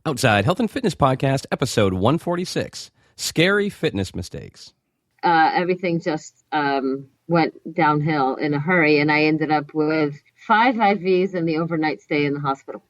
Outside Health and Fitness Podcast, episode 146, Scary Fitness Mistakes. Everything just went downhill in a hurry, and I ended up with 5 IVs and the overnight stay in the hospital.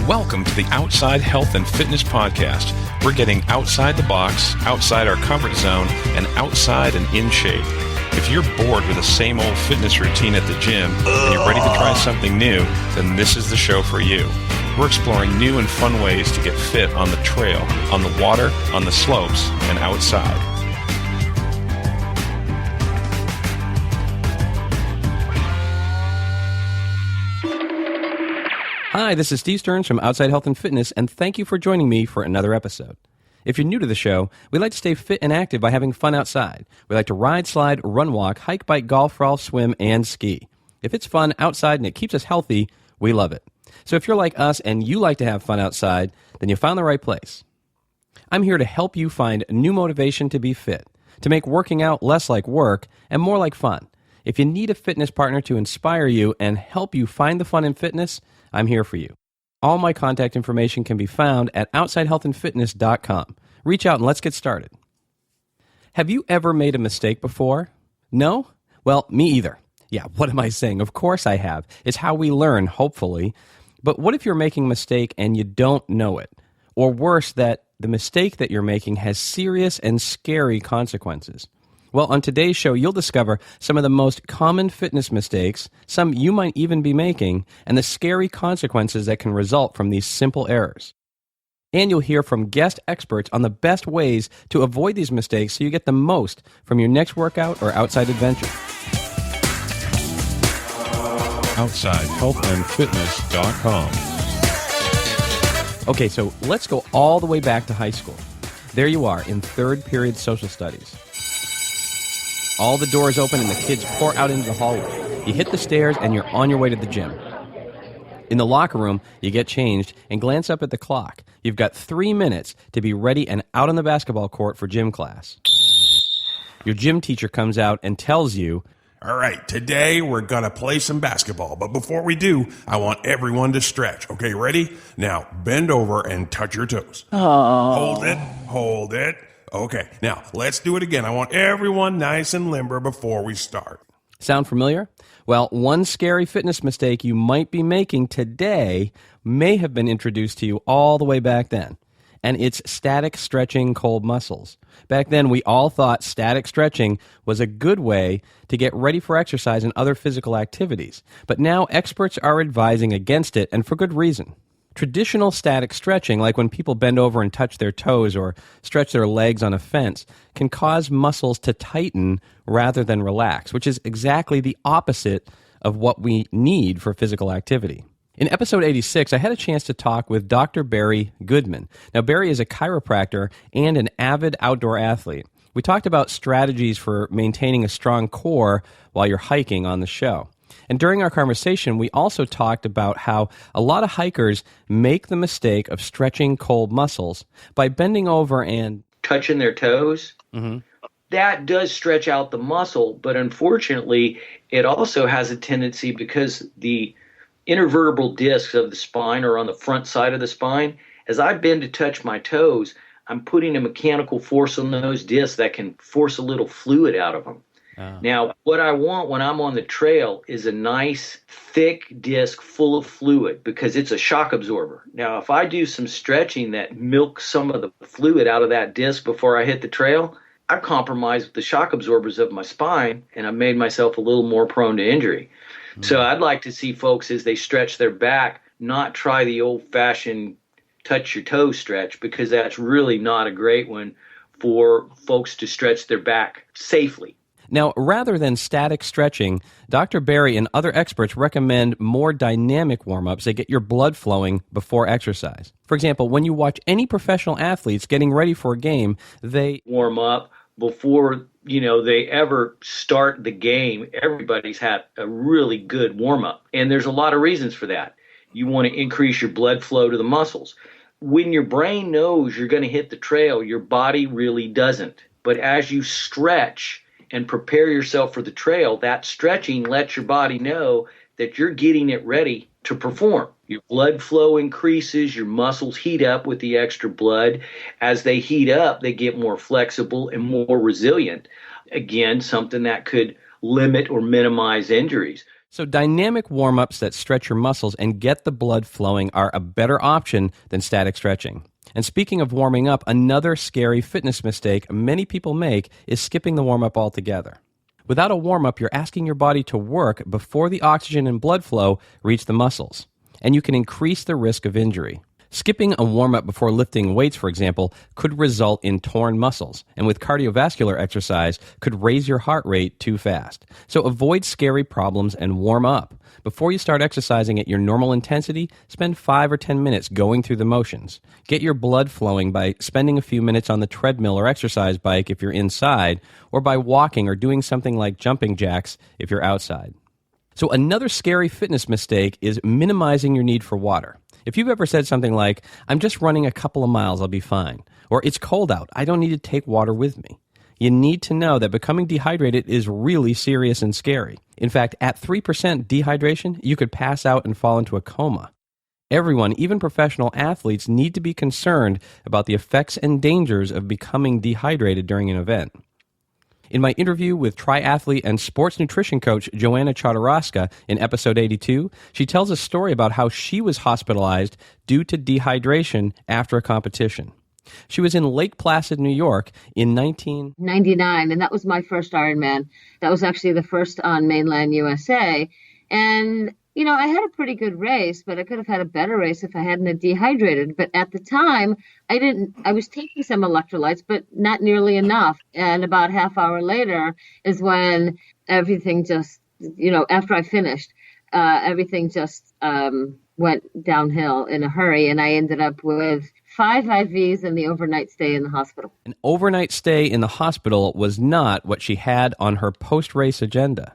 Welcome to the Outside Health and Fitness Podcast. We're getting outside the box, outside our comfort zone, and outside and in shape. If you're bored with the same old fitness routine at the gym and you're ready to try something new, then this is the show for you. We're exploring new and fun ways to get fit on the trail, on the water, on the slopes, and outside. Hi, this is Steve Stearns from Outside Health and Fitness, and thank you for joining me for another episode. If you're new to the show, we like to stay fit and active by having fun outside. We like to ride, slide, run, walk, hike, bike, golf, rolf, swim, and ski. If it's fun outside and it keeps us healthy, we love it. So if you're like us and you like to have fun outside, then you found the right place. I'm here to help you find new motivation to be fit, to make working out less like work and more like fun. If you need a fitness partner to inspire you and help you find the fun in fitness, I'm here for you. All my contact information can be found at outsidehealthandfitness.com. Reach out and let's get started. Have you ever made a mistake before? No? Well, me either. Yeah, what am I saying? Of course I have. It's how we learn, hopefully. But what if you're making a mistake and you don't know it? Or worse, that the mistake that you're making has serious and scary consequences? Well, on today's show, you'll discover some of the most common fitness mistakes, some you might even be making, and the scary consequences that can result from these simple errors. And you'll hear from guest experts on the best ways to avoid these mistakes so you get the most from your next workout or outside adventure. OutsideHealthandFitness.com. Okay, so let's go all the way back to high school. There you are in third period social studies. All the doors open and the kids pour out into the hallway. You hit the stairs and you're on your way to the gym. In the locker room, you get changed and glance up at the clock. You've got 3 minutes to be ready and out on the basketball court for gym class. Your gym teacher comes out and tells you, "All right, today we're going to play some basketball, but before we do, I want everyone to stretch. Okay, ready? Now, bend over and touch your toes. Hold it. Okay, now let's do it again. I want everyone nice and limber before we start." Sound familiar? Well, one scary fitness mistake you might be making today may have been introduced to you all the way back then, and it's static stretching cold muscles. Back then, we all thought static stretching was a good way to get ready for exercise and other physical activities, but now experts are advising against it, and for good reason. Traditional static stretching, like when people bend over and touch their toes or stretch their legs on a fence, can cause muscles to tighten rather than relax, which is exactly the opposite of what we need for physical activity. In episode 86, I had a chance to talk with Dr. Barry Goodman. Now, Barry is a chiropractor and an avid outdoor athlete. We talked about strategies for maintaining a strong core while you're hiking on the show. And during our conversation, we also talked about how a lot of hikers make the mistake of stretching cold muscles by bending over and touching their toes. Mm-hmm. That does stretch out the muscle, but unfortunately, it also has a tendency, because the intervertebral discs of the spine are on the front side of the spine. As I bend to touch my toes, I'm putting a mechanical force on those discs that can force a little fluid out of them. Now, what I want when I'm on the trail is a nice, thick disc full of fluid, because it's a shock absorber. Now, if I do some stretching that milks some of the fluid out of that disc before I hit the trail, I've compromised the shock absorbers of my spine, and I've made myself a little more prone to injury. Mm-hmm. So I'd like to see folks, as they stretch their back, not try the old-fashioned touch your toe stretch, because that's really not a great one for folks to stretch their back safely. Now, rather than static stretching, Dr. Barry and other experts recommend more dynamic warm-ups that get your blood flowing before exercise. For example, when you watch any professional athletes getting ready for a game, they warm up before, they ever start the game. Everybody's had a really good warm-up, and there's a lot of reasons for that. You want to increase your blood flow to the muscles. When your brain knows you're going to hit the trail, your body really doesn't. But as you stretch and prepare yourself for the trail, that stretching lets your body know that you're getting it ready to perform. Your blood flow increases, your muscles heat up with the extra blood. As they heat up, they get more flexible and more resilient. Again, something that could limit or minimize injuries. So dynamic warm-ups that stretch your muscles and get the blood flowing are a better option than static stretching. And speaking of warming up, another scary fitness mistake many people make is skipping the warm-up altogether. Without a warm-up, you're asking your body to work before the oxygen and blood flow reach the muscles, and you can increase the risk of injury. Skipping a warm-up before lifting weights, for example, could result in torn muscles, and with cardiovascular exercise, could raise your heart rate too fast. So avoid scary problems and warm up. Before you start exercising at your normal intensity, spend 5 or 10 minutes going through the motions. Get your blood flowing by spending a few minutes on the treadmill or exercise bike if you're inside, or by walking or doing something like jumping jacks if you're outside. So another scary fitness mistake is minimizing your need for water. If you've ever said something like, "I'm just running a couple of miles, I'll be fine," or "It's cold out, I don't need to take water with me," you need to know that becoming dehydrated is really serious and scary. In fact, at 3% dehydration, you could pass out and fall into a coma. Everyone, even professional athletes, need to be concerned about the effects and dangers of becoming dehydrated during an event. In my interview with triathlete and sports nutrition coach Joanna Chodorowska in episode 82, she tells a story about how she was hospitalized due to dehydration after a competition. She was in Lake Placid, New York in 1999, and that was my first Ironman. That was actually the first on mainland USA. And, you know, I had a pretty good race, but I could have had a better race if I hadn't dehydrated. But at the time, I was taking some electrolytes, but not nearly enough. And about half hour later is when everything just, you know, after I finished, everything just went downhill in a hurry. And I ended up with 5 IVs and the overnight stay in the hospital. An overnight stay in the hospital was not what she had on her post-race agenda.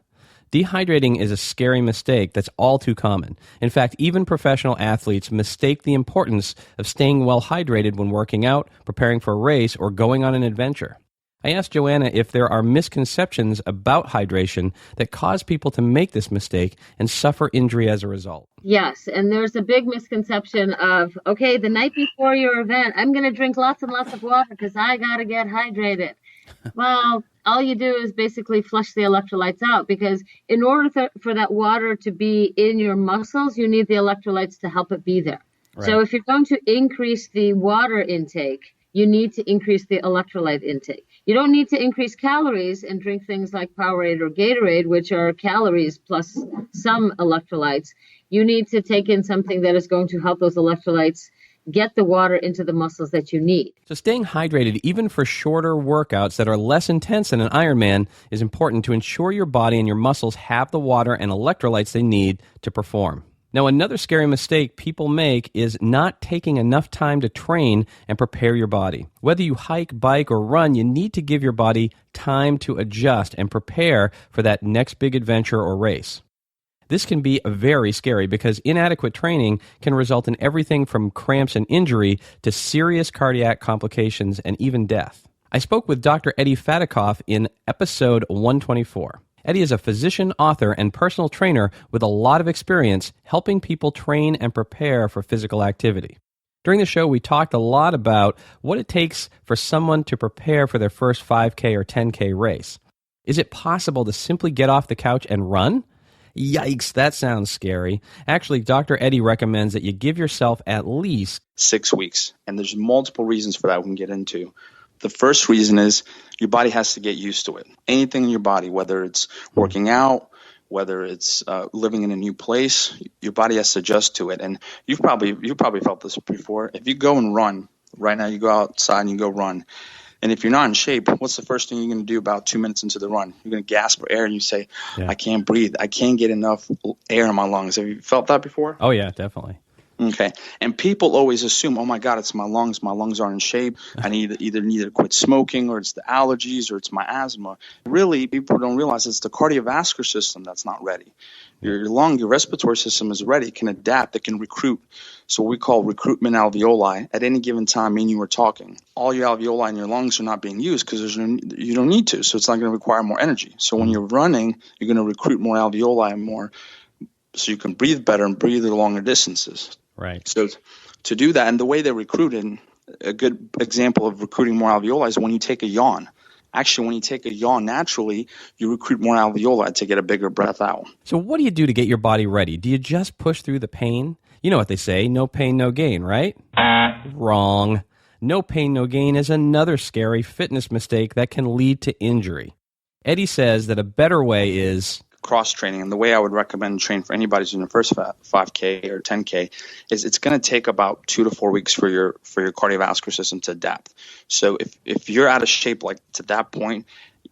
Dehydrating is a scary mistake that's all too common. In fact, even professional athletes mistake the importance of staying well hydrated when working out, preparing for a race, or going on an adventure. I asked Joanna if there are misconceptions about hydration that cause people to make this mistake and suffer injury as a result. Yes, and there's a big misconception of, okay, the night before your event, I'm going to drink lots and lots of water because I got to get hydrated. Well, all you do is basically flush the electrolytes out, because in order for that water to be in your muscles, you need the electrolytes to help it be there. Right. So if you're going to increase the water intake, you need to increase the electrolyte intake. You don't need to increase calories and drink things like Powerade or Gatorade, which are calories plus some electrolytes. You need to take in something that is going to help those electrolytes get the water into the muscles that you need. So staying hydrated, even for shorter workouts that are less intense than an Ironman, is important to ensure your body and your muscles have the water and electrolytes they need to perform. Now, another scary mistake people make is not taking enough time to train and prepare your body. Whether you hike, bike, or run, you need to give your body time to adjust and prepare for that next big adventure or race. This can be very scary because inadequate training can result in everything from cramps and injury to serious cardiac complications and even death. I spoke with Dr. Eddie Fatikoff in episode 124. Eddie is a physician, author, and personal trainer with a lot of experience helping people train and prepare for physical activity. During the show, we talked a lot about what it takes for someone to prepare for their first 5K or 10K race. Is it possible to simply get off the couch and run? Yikes, that sounds scary. Actually, Dr. Eddie recommends that you give yourself at least 6 weeks, and there's multiple reasons for that we can get into. The first reason is your body has to get used to it. Anything in your body, whether it's working out, whether it's living in a new place, your body has to adjust to it. And you've probably felt this before. If you go and run, right now you go outside and you go run, and if you're not in shape, what's the first thing you're going to do about 2 minutes into the run? You're going to gasp for air and you say, I can't breathe. I can't get enough air in my lungs. Have you felt that before? Oh, yeah, definitely. Okay. And people always assume, oh my God, it's my lungs. My lungs aren't in shape. I need to quit smoking, or it's the allergies, or it's my asthma. Really, people don't realize it's the cardiovascular system that's not ready. Your respiratory system is ready, it can adapt, it can recruit. So we call recruitment alveoli. At any given time, me and you were talking, all your alveoli in your lungs are not being used because you don't need to. So it's not going to require more energy. So when you're running, you're going to recruit more alveoli and more, so you can breathe better and breathe at longer distances. Right. So to do that, and the way they're recruited, a good example of recruiting more alveoli is when you take a yawn. Actually, when you take a yawn naturally, you recruit more alveoli to get a bigger breath out. So what do you do to get your body ready? Do you just push through the pain? You know what they say, no pain, no gain, right? Wrong. No pain, no gain is another scary fitness mistake that can lead to injury. Eddie says that a better way is cross training, and the way I would recommend train for anybody who's in their first 5K or 10K is it's going to take about 2 to 4 weeks for your cardiovascular system to adapt. So if you're out of shape, like to that point,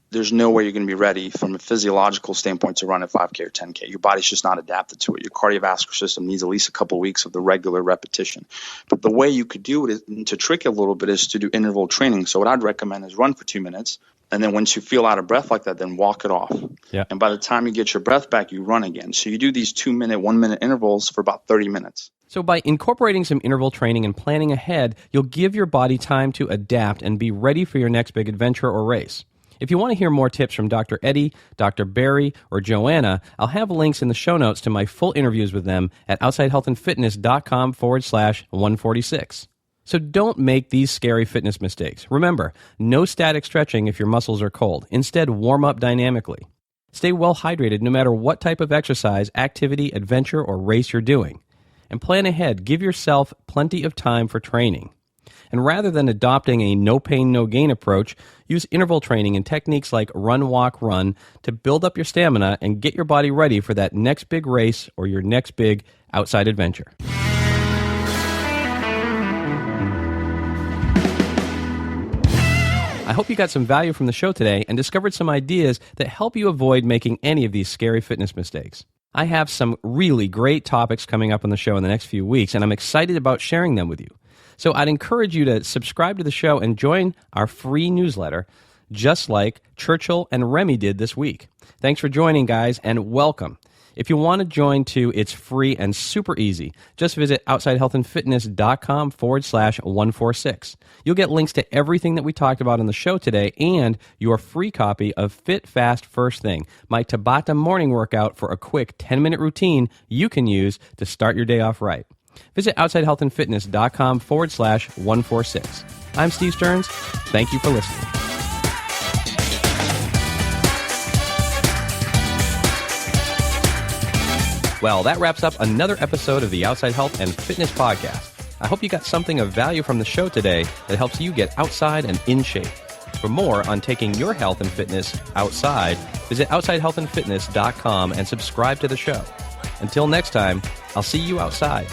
there's no way you're going to be ready from a physiological standpoint to run a 5K or 10K. Your body's just not adapted to it. Your cardiovascular system needs at least a couple of weeks of the regular repetition. But the way you could do it is, to trick it a little bit, is to do interval training. So what I'd recommend is run for 2 minutes. And then once you feel out of breath like that, then walk it off. Yeah. And by the time you get your breath back, you run again. So you do these 2-minute, 1-minute intervals for about 30 minutes. So by incorporating some interval training and planning ahead, you'll give your body time to adapt and be ready for your next big adventure or race. If you want to hear more tips from Dr. Eddie, Dr. Barry, or Joanna, I'll have links in the show notes to my full interviews with them at outsidehealthandfitness.com/146. So don't make these scary fitness mistakes. Remember, no static stretching if your muscles are cold. Instead, warm up dynamically. Stay well hydrated no matter what type of exercise, activity, adventure, or race you're doing. And plan ahead. Give yourself plenty of time for training. And rather than adopting a no pain, no gain approach, use interval training and techniques like run, walk, run to build up your stamina and get your body ready for that next big race or your next big outside adventure. I hope you got some value from the show today and discovered some ideas that help you avoid making any of these scary fitness mistakes. I have some really great topics coming up on the show in the next few weeks, and I'm excited about sharing them with you. So I'd encourage you to subscribe to the show and join our free newsletter, just like Churchill and Remy did this week. Thanks for joining, guys, and welcome. If you want to join too, it's free and super easy. Just visit outsidehealthandfitness.com/146. You'll get links to everything that we talked about on the show today and your free copy of Fit Fast First Thing, my Tabata morning workout for a quick 10-minute routine you can use to start your day off right. Visit outsidehealthandfitness.com/146. I'm Steve Stearns. Thank you for listening. Well, that wraps up another episode of the Outside Health and Fitness Podcast. I hope you got something of value from the show today that helps you get outside and in shape. For more on taking your health and fitness outside, visit outsidehealthandfitness.com and subscribe to the show. Until next time, I'll see you outside.